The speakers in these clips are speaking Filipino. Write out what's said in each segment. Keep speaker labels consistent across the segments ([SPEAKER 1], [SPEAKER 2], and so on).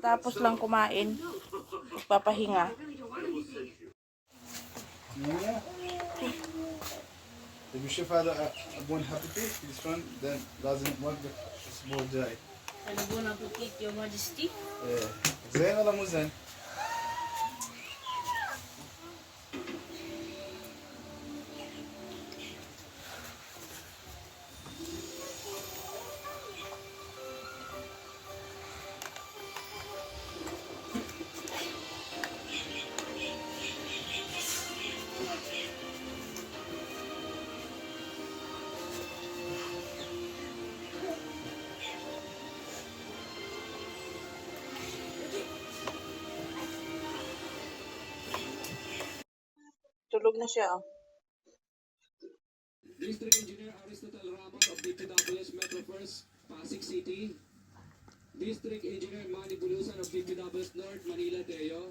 [SPEAKER 1] Tapos lang kumain. Magpapahinga.
[SPEAKER 2] بشوف هذا ابون حبيبي شلون لازم نوقف الاسبوع الجاي.
[SPEAKER 3] أنا بون أبوتيك يا ماجستي.
[SPEAKER 2] ايه زين ولا مو زين؟
[SPEAKER 1] Tulog na siya, oh.
[SPEAKER 4] District Engineer Aristotle Ramos of DPWS Metro First, Pasig City. District Engineer Manny Bulusan of DPWS North, Manila, Teo.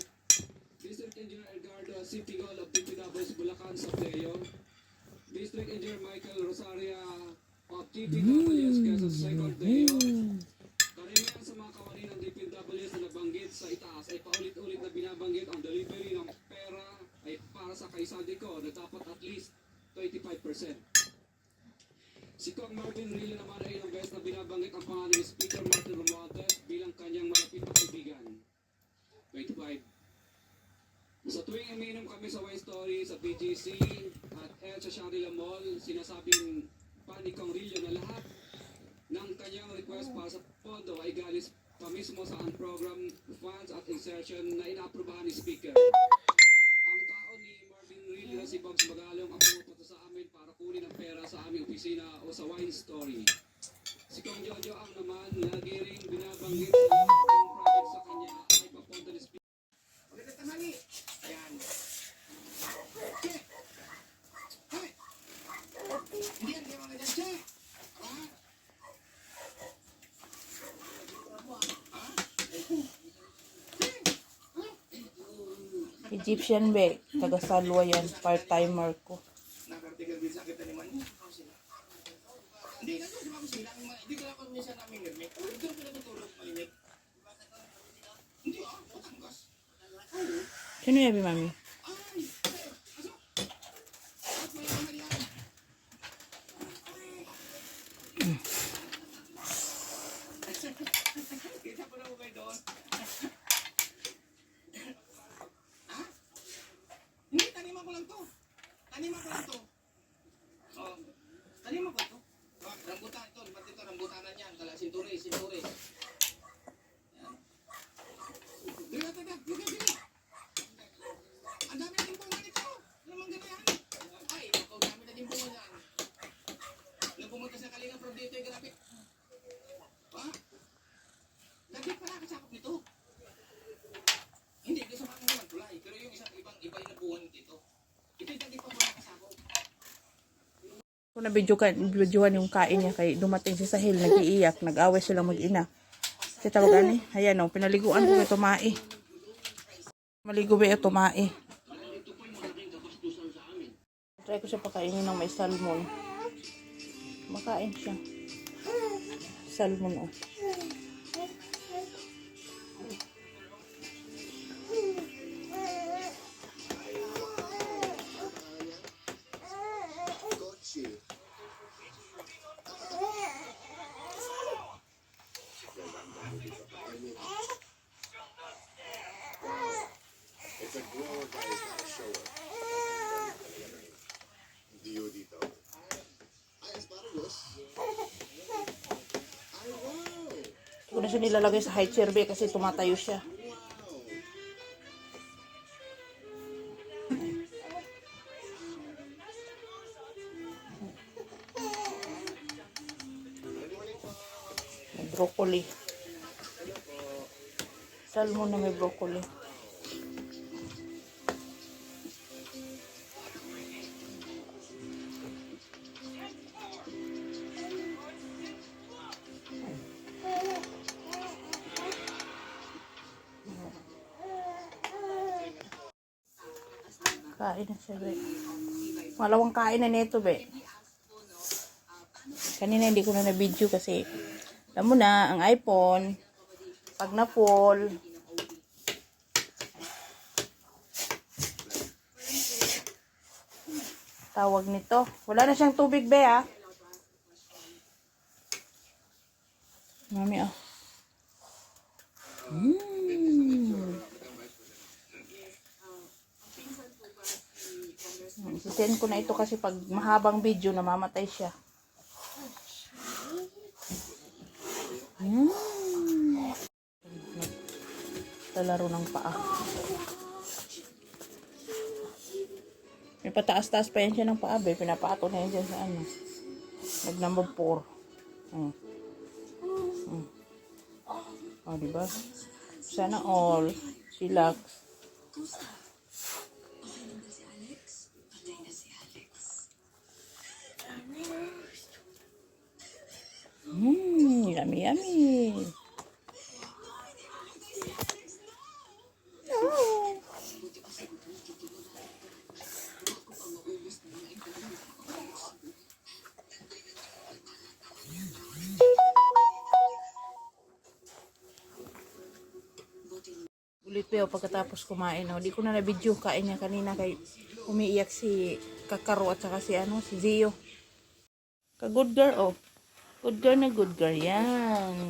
[SPEAKER 4] District Engineer Edgardo Sipigol of DPWS Bulacan, Softeo. District Engineer Michael Rosaria of DPWS Quezon Second, Teo. Karamihan sa mga kawani ng DPWS na nabanggit sa itaas ay paulit-ulit na binabanggit ang delivery ng pera ay para sa kaisadi ko na dapat at least 25%. Si Kong Marvin Rillo naman ay ilang beses na binabanggit ang pangalan ni Speaker Martin Romualdez bilang kanyang malapit na kaibigan. 25. Sa tuwing uminom kami sa Wine Story, sa BGC at El sa Shangri-La Mall, sinasabing pa ni Kong Rillo na lahat ng kanyang request para sa pondo ay galis pa mismo sa unprogram funds at insertion na inaaprubahan ni Speaker. Ang tao ni Marvin Rillo na si Bogs Magalong ang pumupunta sa amin para kunin ang pera sa aming opisina o sa Wine Story. Si Kong Jojo ang naman lagi ring binabanggit sa lahat ng project sa kanya ay papunta ni Speaker. Magandang tanghali! Ayan. Che! Hey! Hindi yan mga ganyan, Che!
[SPEAKER 1] Egyptian be. Taga-Salwa yan. Part-timer ko.
[SPEAKER 4] Nakartigal din sa kita ni Manny. Hindi na doon, sumama sila. Hindi ko lang kung minsan namin nirmik. Doon ko natutulog malimik. Hindi Batangas.
[SPEAKER 1] Sino yabi, mami?
[SPEAKER 4] Ay, aso. At may mga yan. Kita pa na mo kayo doon. Ha? Hindi, taniman ko lang to. Taniman ko lang to. Oh, taniman ko to. Oh, rambutan ito, lipat ito, rambutanan yan. Kala, sinturis. Yan. Diga. Ang dami na timpungan ito. Ano naman ganyan? Ay, ang dami na timpungan yan. Nung pumunta sa Kalinga from dito yung graphic. Ha? Dagit pala kasakop nito. Hindi, gusto mga naman tulay. Pero yung isang iba yung nabuhan dito. Ito yung dagit pa muna kasakop.
[SPEAKER 1] Kung nabidyohan yung kain niya kay dumating si Sahil, nag-iiyak, nag-away silang mag-ina. Kasi tawagan eh. Ayan o, pinaliguan ko ito mae. Maligo ba ito mae. Try ko siya pakainin ng may salmon. Makain siya. Salmon o.
[SPEAKER 5] It's a grower guy, it's not a shower. Dito. Ay, asparagus. Ay, wow!
[SPEAKER 1] Hindi ko na siya nilalagay sa high chair be kasi tumatayo siya. May broccoli. Salmon na may broccoli. Kain na siya, be. Malawang kain na nito, be. Kanina hindi ko na na-video kasi alam mo na, ang iPhone Pag na-fall, tawag nito. Wala na siyang tubig, be, ah. Mami, ah. Sisend ko na ito kasi pag mahabang video, namamatay siya. Talaro ng paa. May pataas-taas pa yan siya ng paa, be. Pinapato na yan dyan sa ano. Nag number 4. Oh, diba? Sana all. Relax. Yummy, yummy. Ulit pa pagkatapos kumain. Oh. Di ko na na-video kain niya kanina kay umiiyak si Kakaro at saka si Zio. Ka-good girl, oh. Good girl na good girl. Yan.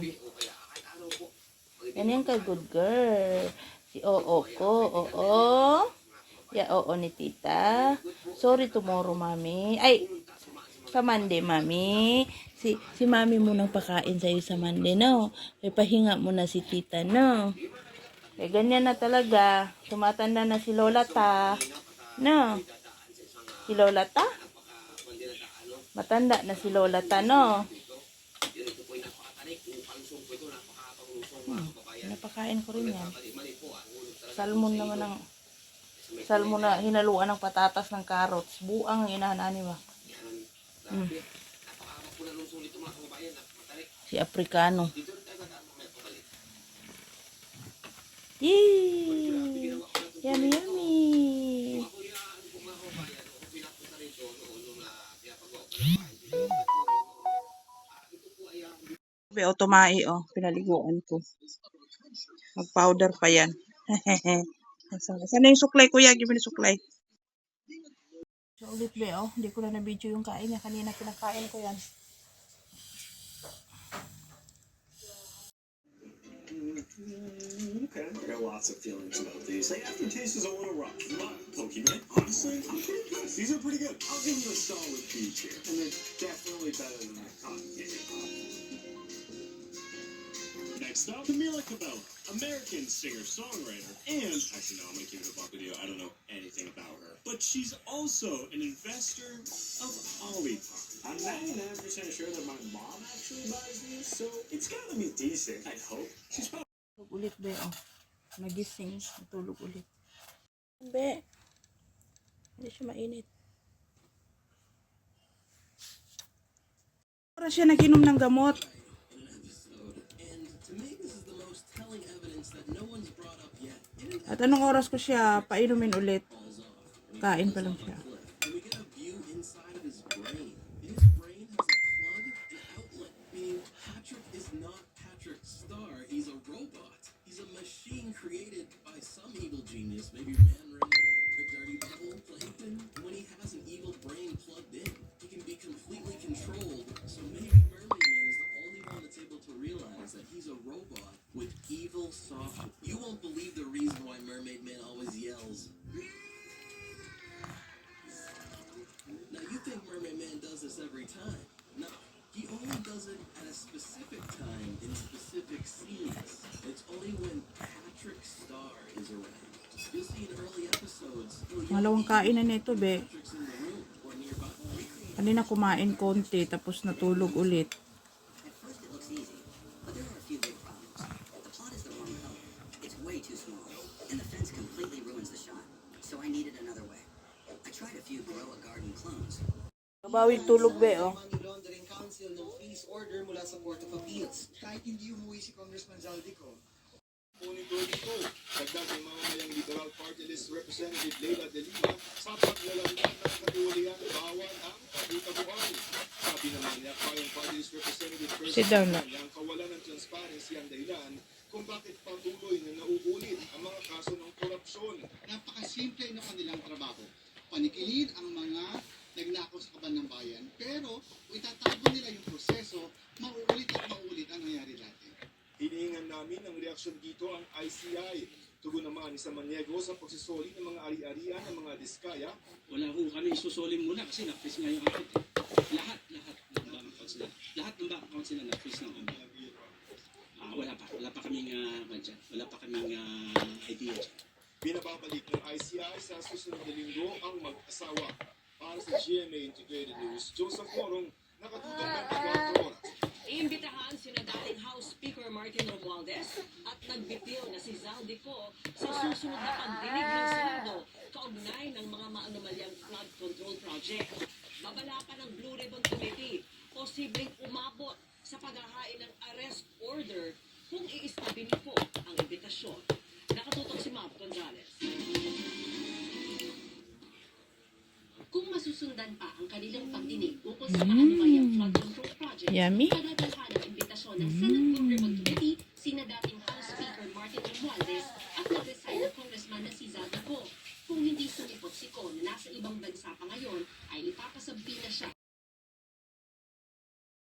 [SPEAKER 1] Yan yung ka-good girl. Si Oo ko. Oo. Ya, oo ni tita. Sorry tomorrow, mami. Ay, sa Monday, mami. Si mami munang pakain sa'yo sa Monday, no? Kaya pahinga mo na si tita, no? Kaya ganyan na talaga. Tumatanda na si Lola ta. No? Si Lola ta? Matanda na si Lola ta, no? Napakain ko rin yan. Salmon na hinaluan ng patatas ng carrots. Buang ang inahanani ba? Si Africano. Yee! Yummy, yummy! O tumai, oh. Pinaliguan ko. Mag-powder pa yan. Sana yung suklay, kuya? Give me the suklay. So, ulit be, oh. Hindi ko na na-video yung kain niya. Kanina pinakain ko yan.
[SPEAKER 6] Okay, I got lots of feelings about these. The aftertaste is a little rough, but I'm keeping it. Honestly, I'm pretty good. These are pretty good. I'll give you a solid B tier, and they're definitely better than that cotton candy pop. Next up, Camila Cabello, American singer-songwriter, and actually, no, I'm gonna keep it a buck with you. I don't know anything about her, but she's also an investor of Olipop. I'm 99% sure that my mom actually buys these, so it's gotta be decent. I hope. She's probably
[SPEAKER 1] Tulog ulit, be, oh. Nagising. Natulog ulit. Be. Hindi siya mainit. Para siya nag-inom ng gamot. At anong oras ko siya painumin ulit? Kain pa lang siya.
[SPEAKER 7] Created by some evil genius, maybe Man Ray or Dirty Bubble Plankton. When he has an evil brain plugged in, he can be completely controlled. So maybe Mermaid Man is the only one that's able to realize that he's a robot with evil soft. You won't believe the reason why Mermaid Man always yells. Now you think Mermaid Man does this every time? No. He only does it at a specific time in specific scenes. It's only when Patrick Star is around. You'll see in early episodes.
[SPEAKER 1] Malawang kain na nito, be.
[SPEAKER 7] Patrick's in the room or nearby.
[SPEAKER 1] Kanina kumain konti, tapos natulog ulit.
[SPEAKER 8] At first it looks easy, but there are a few big problems. The plot is the wrong color. It's way too small, and the fence completely ruins the shot. So I needed another way. I tried a few Grow a Garden clones.
[SPEAKER 1] Kabawig tulog, be, oh.
[SPEAKER 9] Money Laundering Council ng freeze order mula sa Court of Appeals. Kahit hindi umuwi si Congressman Zaldico.
[SPEAKER 5] Dagdag ng mamamayang Liberal Party List Representative Leila De Lima sa paglalagyan ng katiwalian bawal ang pagkutabuhan. Sabi naman niya, Party List Representative
[SPEAKER 1] Sit down na.
[SPEAKER 5] ang kawalan ng transparency ang dahilan kung bakit patuloy na nauulit ang mga kaso ng korupsyon.
[SPEAKER 9] Napakasimple ng kanilang trabaho. Panikilin ang mga nagnakaw sa kaban ng bayan, pero kung itatago nila yung proseso, mauulit at mauulit ang nangyari dati.
[SPEAKER 5] Hinihingan namin ang reaksyon dito ang ICI. Tugon naman ni Samaniego sa pagsisoli ng mga ari-arian ng mga diskaya.
[SPEAKER 7] Wala ho kami isusolin muna kasi na-freeze nga yung account. Lahat ng bank accounts nila. Lahat ng bank accounts nila na-freeze ng kami. Wala pa kaming idea dyan.
[SPEAKER 5] Binababalik ng ICI sa susunod na linggo ang mag-asawa. Para sa GMA Integrated News, Joseph Morong, nakatutok ng 24 oras.
[SPEAKER 10] Iimbitahan sina dating House Speaker Martin Romualdez at nagbitiw na si Zaldico sa susunod na pagdinig ng Senado kaugnay ng mga maanomalyang flood control project. Babala pa ng Blue Ribbon Committee, posibleng umabot sa paghahain ng arrest order kung iistabi po ang imbitasyon. Nakatutok si Mav Gonzalez.
[SPEAKER 11] Kung masusundan pa ang kanilang pagdinig ukol sa maanumayang flood control project,
[SPEAKER 1] Yummy.
[SPEAKER 11] padadalhan ang imbitasyon ng Senate Blue Ribbon Committee sina dating House Speaker Martin Romualdez at nag-resign na Congressman na si Zaldico. Kung hindi sumipot si Con na nasa ibang bansa pa ngayon, ay ipapasampi na siya